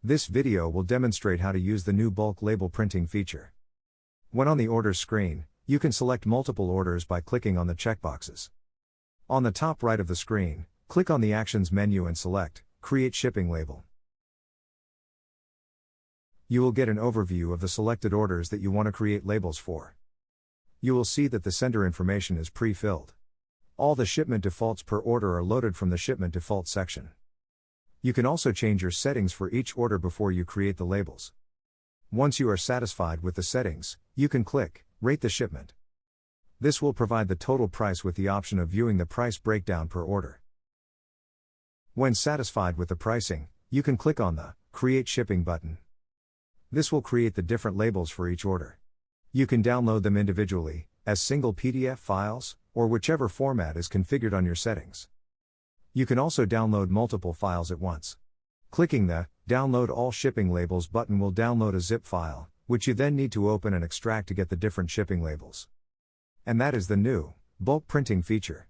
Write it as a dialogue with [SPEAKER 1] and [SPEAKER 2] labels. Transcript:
[SPEAKER 1] This video will demonstrate how to use the new bulk label printing feature. When on the orders screen, you can select multiple orders by clicking on the checkboxes. On the top right of the screen, click on the Actions menu and select Create Shipping Label. You will get an overview of the selected orders that you want to create labels for. You will see that the sender information is pre-filled. All the shipment defaults per order are loaded from the Shipment Default section. You can also change your settings for each order before you create the labels. Once you are satisfied with the settings, you can click Rate the Shipment. This will provide the total price with the option of viewing the price breakdown per order. When satisfied with the pricing, you can click on the Create Shipping button. This will create the different labels for each order. You can download them individually, as single PDF files, or whichever format is configured on your settings. You can also download multiple files at once. Clicking the Download All Shipping Labels button will download a zip file, which you then need to open and extract to get the different shipping labels. And that is the new bulk printing feature.